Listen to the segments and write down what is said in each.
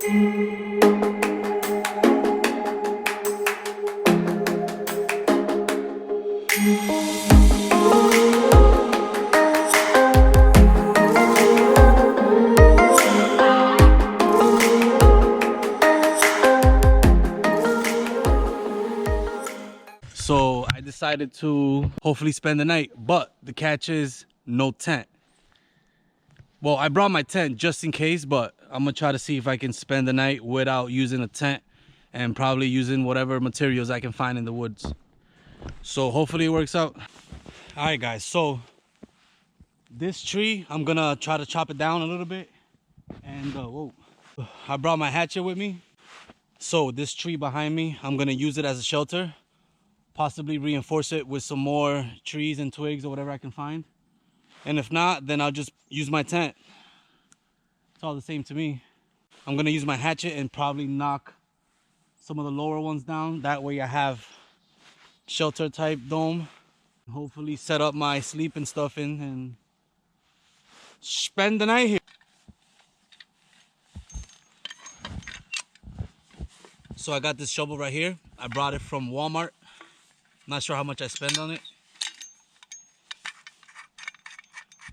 So I decided to hopefully spend the night, but the catch is no tent. Well, I brought my tent just in case, but I'm gonna try to see if I can spend the night without using a tent and probably using whatever materials I can find in the woods. So hopefully it works out. All right, guys, so this tree, I'm gonna try to chop it down a little bit. And whoa, I brought my hatchet with me. So this tree behind me, I'm gonna use it as a shelter. Possibly reinforce it with some more trees and twigs or whatever I can find. And if not, then I'll just use my tent. It's all the same to me. I'm gonna use my hatchet and probably knock some of the lower ones down. That way I have shelter type dome. Hopefully set up my sleep and stuff in and spend the night here. So I got this shovel right here. I brought it from Walmart. Not sure how much I spent on it,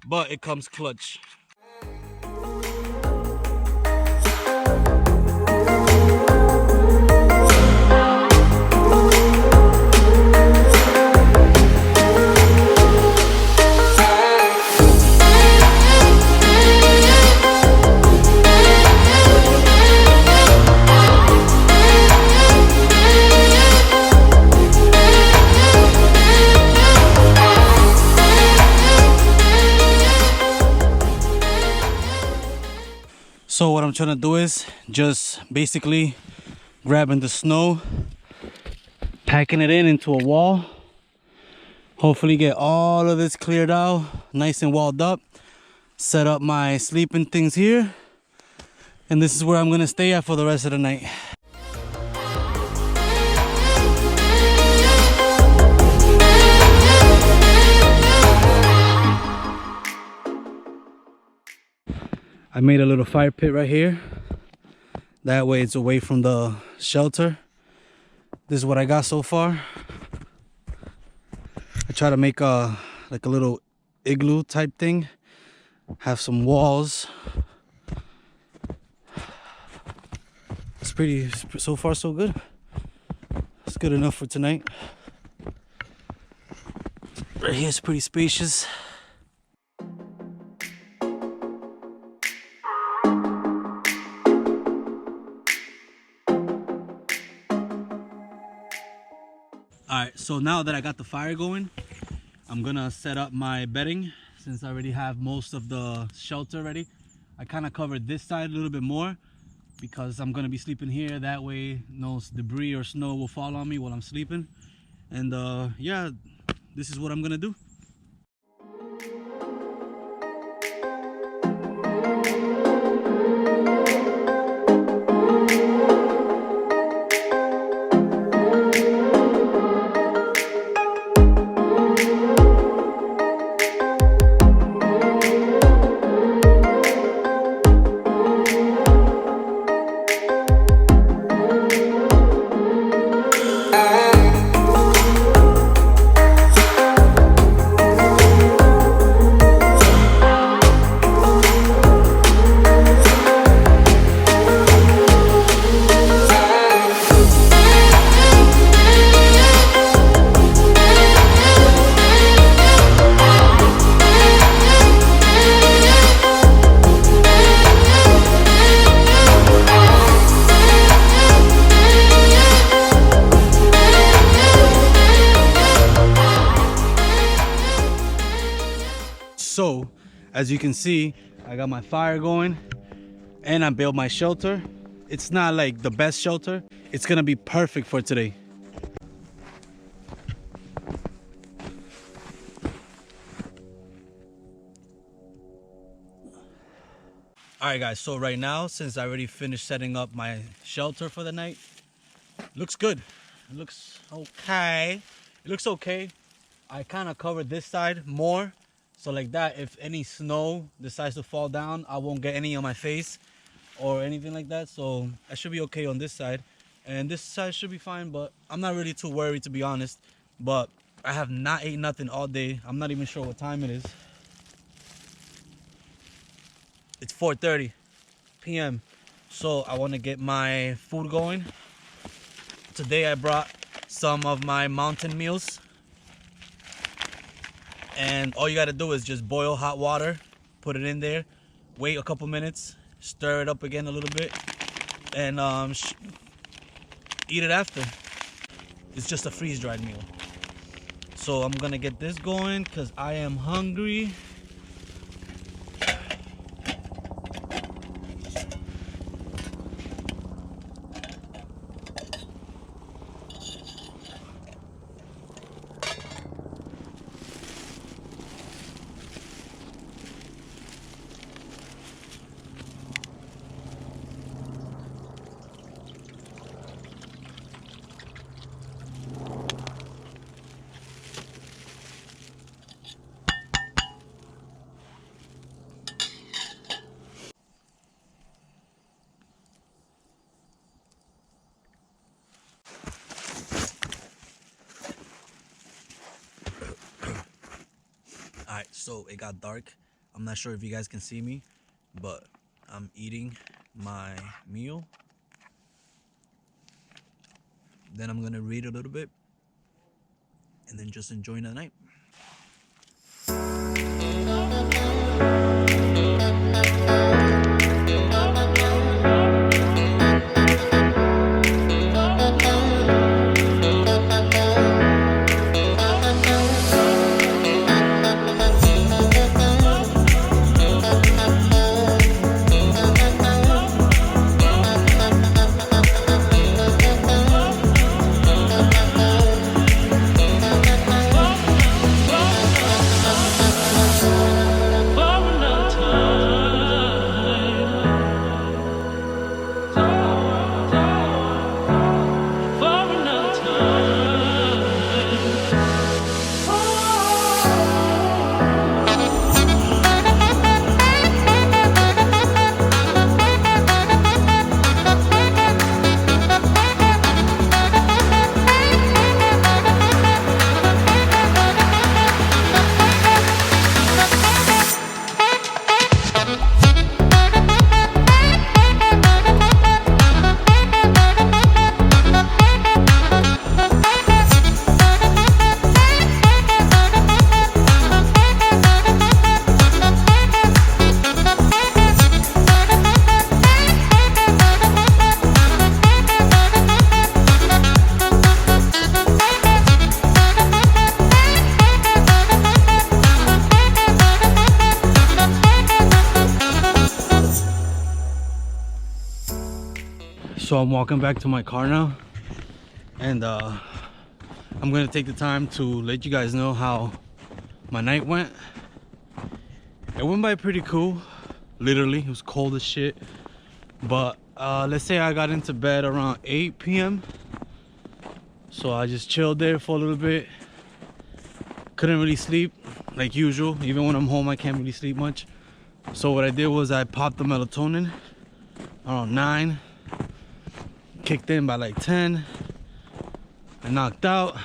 but it comes clutch. So what I'm trying to do is just basically grabbing the snow, packing it into a wall. Hopefully get all of this cleared out, nice and walled up. Set up my sleeping things here. And this is where I'm gonna stay at for the rest of the night. I made a little fire pit right here. That way it's away from the shelter. This is what I got so far. I try to make like a little igloo type thing. Have some walls. It's pretty, so far so good. It's good enough for tonight. Right here is pretty spacious. Alright, so now that I got the fire going, I'm gonna set up my bedding since I already have most of the shelter ready. I kind of covered this side a little bit more because I'm gonna be sleeping here. That way no debris or snow will fall on me while I'm sleeping. And yeah, this is what I'm gonna do. So as you can see, I got my fire going and I built my shelter. It's not like the best shelter. It's gonna be perfect for today. All right guys, so right now, since I already finished setting up my shelter for the night, looks good. It looks okay. It looks okay. I kind of covered this side more. So like that, if any snow decides to fall down, I won't get any on my face. or anything like that, so I should be okay on this side, and this side should be fine. But I'm not really too worried, to be honest. But I have not ate nothing all day. I'm not even sure what time it is. It's 4:30 p.m. so I want to get my food going. Today I brought some of my mountain meals, and all you got to do is just boil hot water, put it in there, wait a couple minutes, stir it up again a little bit, and eat it after. It's just a freeze-dried meal. So I'm gonna get this going because I am hungry. Alright, so it got dark. I'm not sure if you guys can see me, but I'm eating my meal. Then I'm gonna read a little bit, and then just enjoying the night. So I'm walking back to my car now, and I'm gonna take the time to let you guys know how my night went. It went by pretty cool. Literally, it was cold as shit. But let's say I got into bed around 8 p.m. So I just chilled there for a little bit. Couldn't really sleep like usual. Even when I'm home, I can't really sleep much. So what I did was I popped the melatonin around 9. Kicked in by like 10. I knocked out.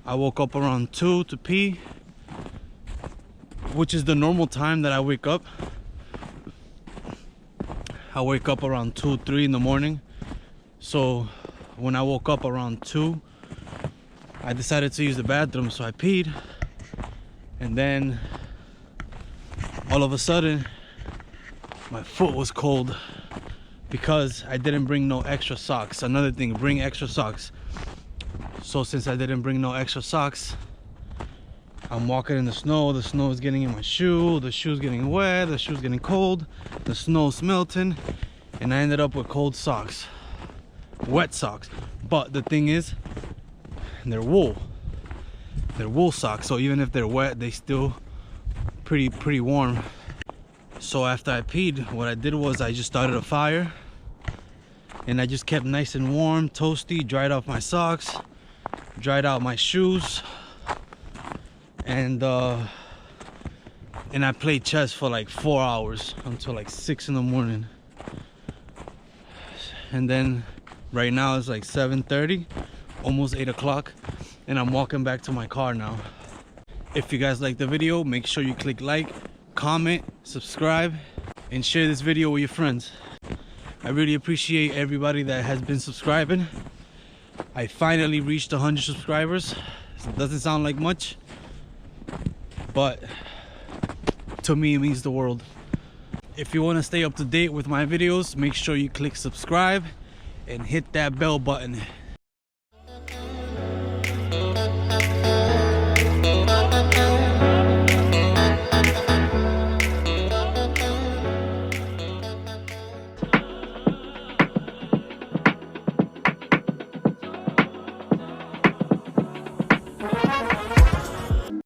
I woke up around 2 to pee, which is the normal time that I wake up. I wake up around 2, 3 in the morning. So when I woke up around 2, I decided to use the bathroom, so I peed. And then all of a sudden my foot was cold because I didn't bring no extra socks. Another thing, bring extra socks. So since I didn't bring no extra socks, I'm walking in the snow is getting in my shoe, the shoe's getting wet, the shoe's getting cold, the snow's melting, and I ended up with cold socks, wet socks. But the thing is, they're wool socks, so even if they're wet, they still pretty warm. So after I peed, what I did was I just started a fire, and I just kept nice and warm, toasty, dried off my socks, dried out my shoes, and I played chess for like 4 hours until like 6 in the morning. and then right now it's like 7:30, almost 8 o'clock, and I'm walking back to my car now. If you guys like the video, make sure you click like, comment, subscribe, and share this video with your friends. I really appreciate everybody that has been subscribing. I finally reached 100 subscribers. It doesn't sound like much, but to me it means the world. If you want to stay up to date with my videos, make sure you click subscribe and hit that bell button.